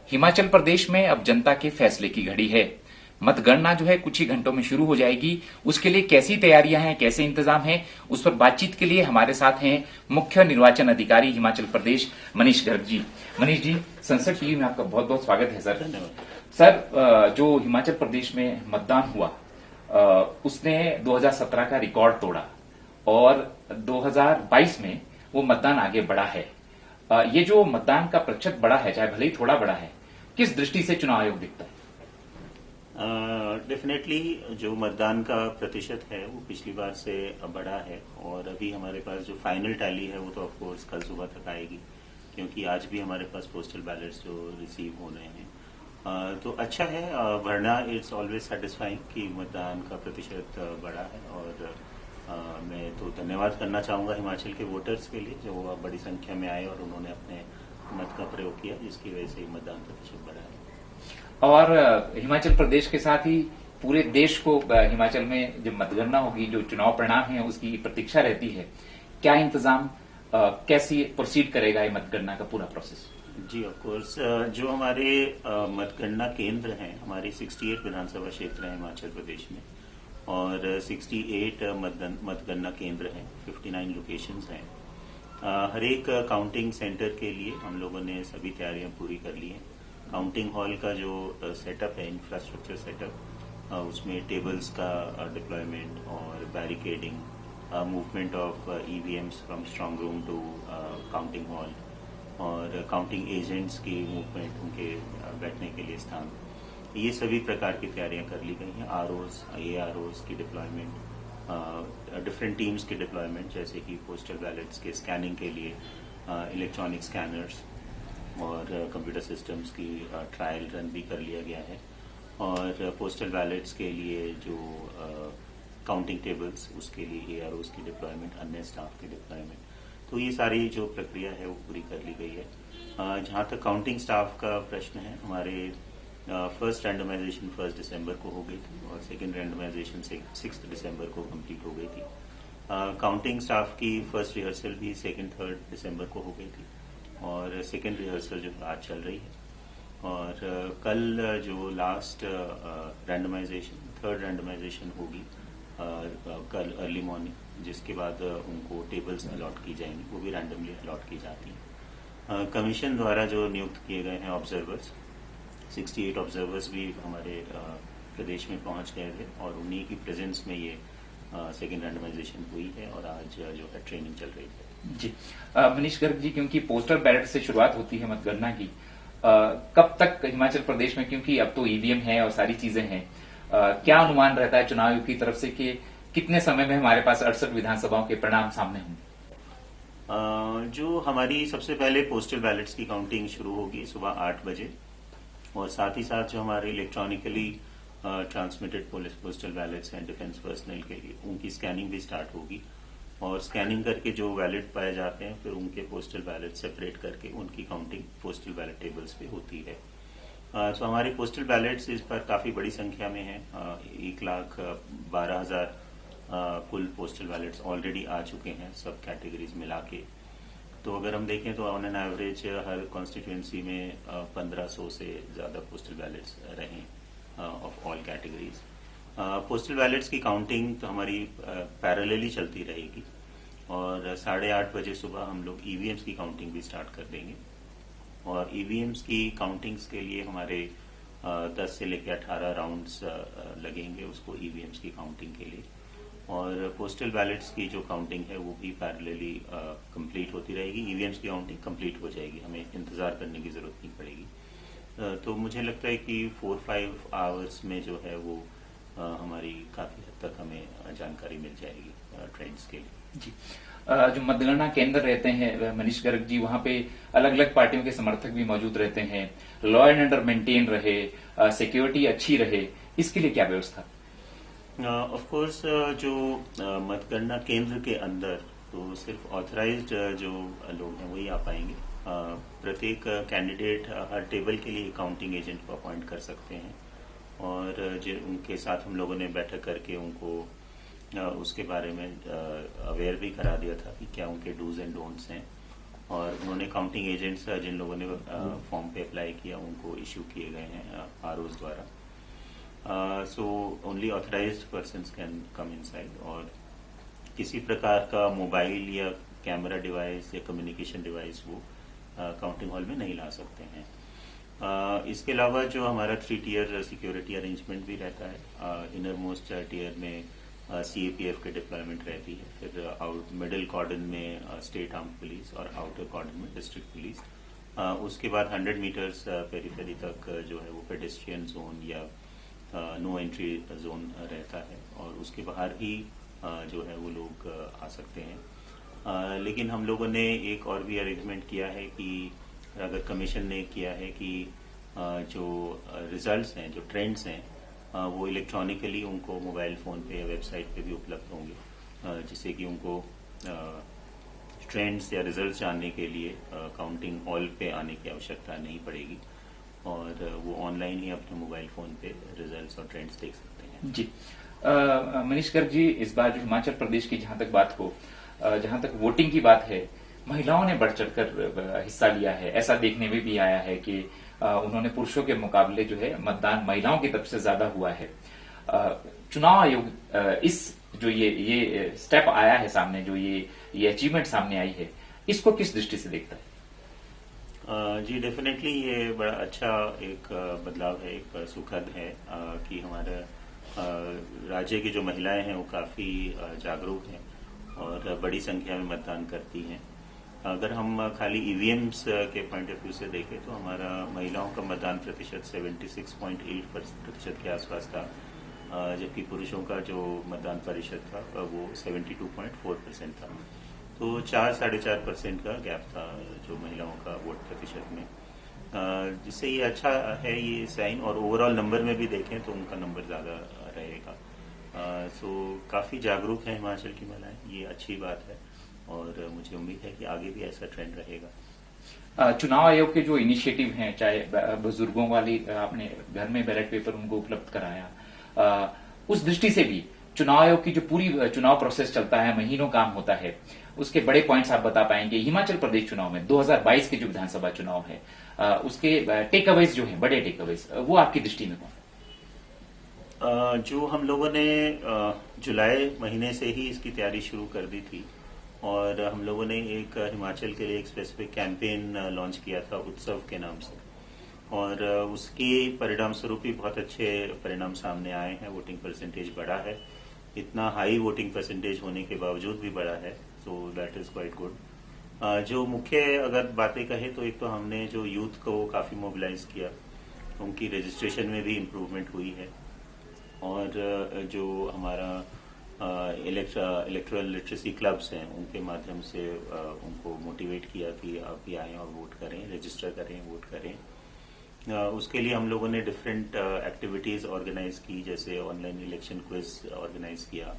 हिमाचल प्रदेश में अब जनता के फैसले की घड़ी है। मतगणना जो है कुछ ही घंटों में शुरू हो जाएगी। उसके लिए कैसी तैयारियां हैं, कैसे इंतजाम हैं, उस पर बातचीत के लिए हमारे साथ हैं मुख्य निर्वाचन अधिकारी हिमाचल प्रदेश मनीष गर्ग जी। मनीष जी, संसद टीवी में आपका बहुत बहुत स्वागत है सर। धन्यवाद सर, जो हिमाचल प्रदेश में मतदान हुआ उसने 2017 का रिकॉर्ड तोड़ा और 2022 में वो मतदान आगे बढ़ा है। ये जो मतदान का प्रतिशत बढ़ा है, चाहे भले ही थोड़ा बढ़ा है, किस दृष्टि से चुनाव आयोग दिखता है? डेफिनेटली जो मतदान का प्रतिशत है वो पिछली बार से बढ़ा है और अभी हमारे पास जो फाइनल टैली है वो तो ऑफकोर्स कल सुबह तक आएगी, क्योंकि आज भी हमारे पास पोस्टल बैलेट्स जो रिसीव हो रहे हैं। तो अच्छा है, बढ़ना इट्स ऑलवेज सेटिस्फाइंग कि मतदान का प्रतिशत बढ़ा है। और मैं तो धन्यवाद करना चाहूंगा हिमाचल के वोटर्स के लिए जो बड़ी संख्या में आए और उन्होंने अपने मत का प्रयोग किया, जिसकी वजह से मतदान प्रतिशत बढ़ा है। और हिमाचल प्रदेश के साथ ही पूरे देश को हिमाचल में जब मतगणना होगी, जो चुनाव परिणाम है उसकी प्रतीक्षा रहती है। क्या इंतजाम, कैसी प्रोसीड करेगा ये मतगणना का पूरा प्रोसेस? जी ऑफ कोर्स, जो हमारे मतगणना केंद्र हैं, हमारी 68 विधानसभा क्षेत्र हैं हिमाचल प्रदेश में और 68 मतगणना केंद्र हैं, 59 लोकेशंस हैं। हर एक काउंटिंग सेंटर के लिए हम लोगों ने सभी तैयारियां पूरी कर ली हैं। काउंटिंग हॉल का जो सेटअप है, इंफ्रास्ट्रक्चर सेटअप, उसमें टेबल्स का डिप्लॉयमेंट और barricading, movement of EVMs from strong room to counting hall और काउंटिंग एजेंट्स की मूवमेंट, उनके बैठने के लिए स्थान, ये सभी प्रकार की तैयारियां कर ली गई हैं। आरओज, AROs की डिप्लॉयमेंट, डिफरेंट टीम्स की डिप्लॉयमेंट, जैसे कि पोस्टल बैलेट्स के स्कैनिंग के लिए इलेक्ट्रॉनिक स्कैनर्स और कंप्यूटर सिस्टम्स की ट्रायल रन भी कर लिया गया है। और पोस्टल बैलेट्स के लिए जो काउंटिंग टेबल्स, उसके लिए AROs की डिप्लॉयमेंट, अन्य स्टाफ की डिप्लॉयमेंट, तो ये सारी जो प्रक्रिया है वो पूरी कर ली गई है। जहां तक काउंटिंग स्टाफ का प्रश्न है, हमारे फर्स्ट रैंडमाइजेशन 1 दिसंबर को हो गई थी और सेकेंड रैंडमाइजेशन 6 दिसंबर को कंप्लीट हो गई थी। काउंटिंग स्टाफ की फर्स्ट रिहर्सल भी 2, 3 दिसंबर को हो गई थी और सेकेंड रिहर्सल जो आज चल रही है। और कल जो लास्ट रैंडमाइजेशन, थर्ड रैंडमाइजेशन होगी कल अर्ली मॉर्निंग, जिसके बाद उनको टेबल्स अलॉट की जाएंगी, वो भी रैंडमली अलॉट की जाती हैं। कमीशन द्वारा जो नियुक्त किए गए हैं ऑब्जर्वर्स, 68 ऑब्जर्वर्स भी हमारे प्रदेश में पहुंच गए थे और उन्हीं की प्रेजेंस में ये सेकेंड रैंडमाइजेशन हुई है और आज जो है ट्रेनिंग चल रही है। जी मनीष गर्ग जी, क्योंकि पोस्टल बैलेट से शुरुआत होती है मतगणना की, कब तक हिमाचल प्रदेश में, क्योंकि अब तो ईवीएम है और सारी चीजें हैं, क्या अनुमान रहता है चुनाव आयोग की तरफ से कि कितने समय में हमारे पास 68 विधानसभाओं के परिणाम सामने होंगे? जो हमारी सबसे पहले पोस्टल बैलेट्स की काउंटिंग शुरू होगी सुबह 8 बजे और साथ ही साथ जो हमारे इलेक्ट्रॉनिकली ट्रांसमिटेड पोस्टल बैलेट्स हैं डिफेंस पर्सनल के लिए, उनकी स्कैनिंग भी स्टार्ट होगी और स्कैनिंग करके जो बैलेट पाए जाते हैं फिर उनके पोस्टल बैलेट सेपरेट करके उनकी काउंटिंग पोस्टल बैलेट टेबल्स पे होती है। तो हमारे पोस्टल बैलेट्स इस पर काफी बड़ी संख्या में हैं। 1,12,000 कुल पोस्टल बैलेट्स ऑलरेडी आ चुके हैं सब कैटेगरीज मिला के। तो अगर हम देखें तो on an average her constituency में 1500 से ज्यादा पोस्टल बैलेट्स रहे of all categories. Postal ballets की काउंटिंग तो हमारी पैरेलली चलती रहेगी और 8:30 बजे सुबह हम लोग ईवीएम्स की काउंटिंग भी स्टार्ट कर देंगे और ईवीएम्स की काउंटिंग्स के लिए हमारे 10 से लेकर 18 राउंड्स लगेंगे उसको ईवीएम्स की काउंटिंग के लिए। और पोस्टल बैलेट्स की जो काउंटिंग है वो भी पैरेलली कंप्लीट होती रहेगी। ईवीएम्स की काउंटिंग कंप्लीट हो जाएगी, हमें इंतजार करने की जरूरत नहीं पड़ेगी। तो मुझे लगता है कि 4-5 आवर्स में जो है वो हमारी काफी हद तक हमें जानकारी मिल जाएगी ट्रेंड्स के लिए। जी, जो मतगणना केंद्र रहते हैं मनीष गर्ग जी, वहां पे अलग अलग पार्टियों के समर्थक भी मौजूद रहते हैं। लॉ एंड ऑर्डर मेंटेन रहे, सिक्योरिटी अच्छी रहे, इसके लिए क्या व्यवस्था? ऑफ कोर्स, जो मतगणना केंद्र के अंदर तो सिर्फ ऑथराइज्ड जो लोग हैं वही आ पाएंगे। प्रत्येक कैंडिडेट हर टेबल के लिए काउंटिंग एजेंट को अपॉइंट कर सकते हैं और उनके साथ हम लोगों ने बैठक करके उनको उसके बारे में अवेयर भी करा दिया था कि क्या उनके डूज एंड डोंट्स हैं और उन्होंने काउंटिंग एजेंट्स जिन लोगों ने फॉर्म पे अप्लाई किया उनको इश्यू किए गए हैं आरओज द्वारा। So only authorised persons can come inside, और किसी प्रकार का मोबाइल या कैमरा डिवाइस या कम्युनिकेशन डिवाइस वो काउंटिंग हॉल में नहीं ला सकते हैं। इसके अलावा जो हमारा 3 टियर सिक्योरिटी अरेंजमेंट भी रहता है। इनर मोस्ट टियर में सीएपीएफ की डिप्लॉयमेंट रहती है, फिर मिडिल कॉर्डन में स्टेट आर्म्ड पुलिस और आउटर कॉर्डन में डिस्ट्रिक्ट पुलिस। उसके बाद 100 मीटर्स पेरिफेरी तक जो है वो पेडेस्ट्रियन जोन या नो एंट्री जोन रहता है, और उसके बाहर ही जो है वो लोग आ सकते हैं। लेकिन हम लोगों ने एक और भी अरेंजमेंट किया है कि अगर कमीशन ने किया है कि जो रिजल्ट्स हैं, जो ट्रेंड्स हैं, वो इलेक्ट्रॉनिकली उनको मोबाइल फोन पे या वेबसाइट पे भी उपलब्ध होंगे, जिससे कि उनको ट्रेंड्स या रिजल्ट्स जानने के लिए काउंटिंग हॉल पे आने की आवश्यकता नहीं पड़ेगी, और वो ऑनलाइन ही अपने मोबाइल फोन पे रिजल्ट्स और ट्रेंड्स देख सकते हैं। जी मनीष गर्ग जी, इस बार जो हिमाचल प्रदेश की जहां तक बात हो, जहां तक वोटिंग की बात है, महिलाओं ने बढ़ चढ़कर हिस्सा लिया है। ऐसा देखने में भी आया है कि उन्होंने पुरुषों के मुकाबले जो है मतदान महिलाओं की तरफ से ज्यादा हुआ है। चुनाव आयोग इस जो ये स्टेप आया है सामने, जो ये अचीवमेंट सामने आई है, इसको किस दृष्टि से देखता है? जी डेफिनेटली ये बड़ा अच्छा एक बदलाव है, एक सुखद है कि हमारे राज्य की जो महिलाएं हैं वो काफी जागरूक हैं और बड़ी संख्या में मतदान करती हैं। अगर हम खाली ईवीएम्स के पॉइंट ऑफ व्यू से देखें तो हमारा महिलाओं का मतदान प्रतिशत 76.8% के आसपास था, जबकि पुरुषों का जो मतदान प्रतिशत था वो 72.4% था। तो 4-4.5% का गैप था जो महिलाओं का वोट प्रतिशत में, जिससे ये अच्छा है ये साइन। और ओवरऑल नंबर में भी देखें तो उनका नंबर ज्यादा रहेगा। सो काफी जागरूक है हिमाचल की महिलाएं, ये अच्छी बात है, और मुझे उम्मीद है कि आगे भी ऐसा ट्रेंड रहेगा। चुनाव आयोग के जो इनिशिएटिव हैं, चाहे बुजुर्गों वाली आपने घर में बैलेट पेपर उनको उपलब्ध कराया, उस दृष्टि से भी चुनाव आयोग की जो पूरी चुनाव प्रोसेस चलता है, महीनों काम होता है, उसके बड़े पॉइंट्स आप बता पाएंगे? हिमाचल प्रदेश चुनाव में 2022 के जो विधानसभा चुनाव है, उसके टेक अवेज जो है, बड़े टेक अवेज, वो आपकी दृष्टि में कौन? जो हम लोगों ने जुलाई महीने से ही इसकी तैयारी शुरू कर दी थी, और हम लोगों ने एक हिमाचल के लिए एक स्पेसिफिक कैंपेन लॉन्च किया था उत्सव के नाम से, और उसके परिणाम स्वरूप ही बहुत अच्छे परिणाम सामने आए हैं। वोटिंग परसेंटेज बढ़ा है, इतना हाई वोटिंग परसेंटेज होने के बावजूद भी बढ़ा है, so that is quite good. जो मुख्य अगर बातें कहें तो एक तो हमने जो यूथ को काफी मोबिलाइज किया, उनकी रजिस्ट्रेशन में भी इम्प्रूवमेंट हुई है, और जो हमारा इलेक्ट्रल लिटरेसी क्लब्स हैं उनके माध्यम से उनको मोटिवेट किया कि आप भी आएं और वोट करें, रजिस्टर करें, वोट करें। उसके लिए हम लोगों ने डिफरेंट एक्टिविटीज ऑर्गेनाइज की, जैसे ऑनलाइन इलेक्शन क्विज ऑर्गेनाइज किया।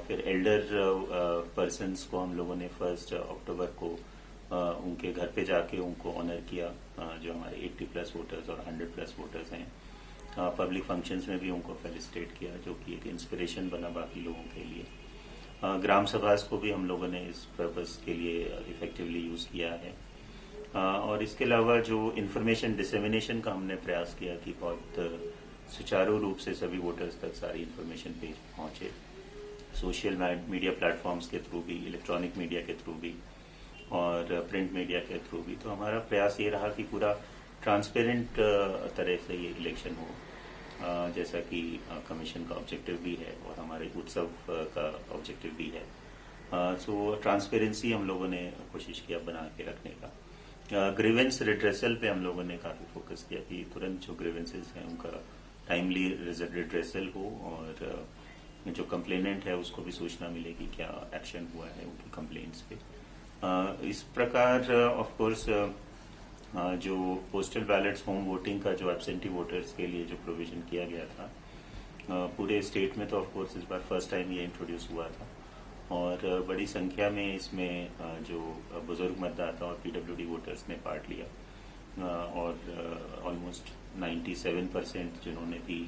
फिर एल्डर पर्सन्स को हम लोगों ने 1 अक्टूबर को उनके घर पे जाके उनको ऑनर किया, जो हमारे 80+ वोटर्स और 100+ वोटर्स हैं। पब्लिक फंक्शंस में भी उनको फेलिसिटेट किया, जो कि एक इंस्पिरेशन बना बाकी लोगों के लिए। ग्राम सभा को भी हम लोगों ने इस पर्पस के लिए इफेक्टिवली यूज किया है। और इसके अलावा जो इन्फॉर्मेशन डिसेमिनेशन का हमने प्रयास किया कि बहुत सुचारू रूप से सभी वोटर्स तक सारी इन्फॉर्मेशन पेज पहुंचे, सोशल मीडिया प्लेटफॉर्म्स के थ्रू भी, इलेक्ट्रॉनिक मीडिया के थ्रू भी, और प्रिंट मीडिया के थ्रू भी। तो हमारा प्रयास ये रहा कि पूरा ट्रांसपेरेंट तरह से ये इलेक्शन हो, जैसा कि कमीशन का ऑब्जेक्टिव भी है और हमारे उत्सव का ऑब्जेक्टिव भी है। सो ट्रांसपेरेंसी हम लोगों ने कोशिश किया बना के रखने का। ग्रीवेंस रिड्रेसल पे हम लोगों ने काफी फोकस किया कि तुरंत जो ग्रीवेंसेस हैं उनका टाइमली रिड्रेसल हो, और जो कंप्लेनेंट है उसको भी सूचना मिले कि क्या एक्शन हुआ है उनकी कंप्लेंट्स पे। इस प्रकार ऑफ कोर्स जो पोस्टल बैलेट्स होम वोटिंग का जो एब्सेंटी वोटर्स के लिए जो प्रोविजन किया गया था, पूरे स्टेट में तो ऑफ कोर्स इस बार फर्स्ट टाइम ये इंट्रोड्यूस हुआ था, और बड़ी संख्या में इसमें जो बुजुर्ग मतदाता और पीडब्ल्यूडी वोटर्स ने पार्ट लिया, और ऑलमोस्ट 97% जिन्होंने भी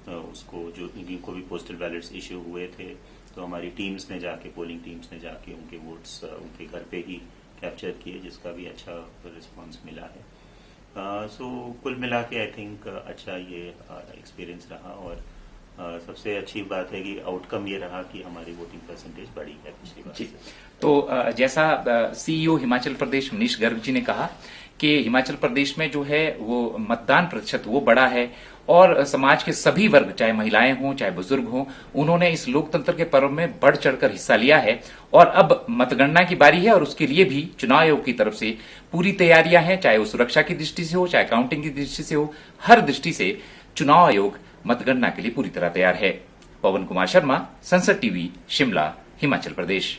उसको, जो जिनको भी पोस्टल बैलेट्स इश्यू हुए थे, तो हमारी टीम्स ने जाके, पोलिंग टीम्स ने जाके उनके वोट्स उनके घर पे ही कैप्चर किए, जिसका भी अच्छा रिस्पॉन्स मिला है। सो कुल मिला के आई थिंक अच्छा ये एक्सपीरियंस रहा, और सबसे अच्छी बात है कि आउटकम ये रहा कि हमारी वोटिंग परसेंटेज बढ़ी है पिछली बार जी। से। तो जैसा सीईओ हिमाचल प्रदेश मनीष गर्ग जी ने कहा कि हिमाचल प्रदेश में जो है वो मतदान प्रतिशत वो बढ़ा है, और समाज के सभी वर्ग, चाहे महिलाएं हों चाहे बुजुर्ग हों, उन्होंने इस लोकतंत्र के पर्व में बढ़ चढ़कर हिस्सा लिया है। और अब मतगणना की बारी है, और उसके लिए भी चुनाव आयोग की तरफ से पूरी तैयारियां हैं, चाहे वो सुरक्षा की दृष्टि से हो, चाहे काउंटिंग की दृष्टि से हो। हर दृष्टि से चुनाव आयोग मतगणना के लिए पूरी तरह तैयार है। पवन कुमार शर्मा, संसद टीवी, शिमला, हिमाचल प्रदेश।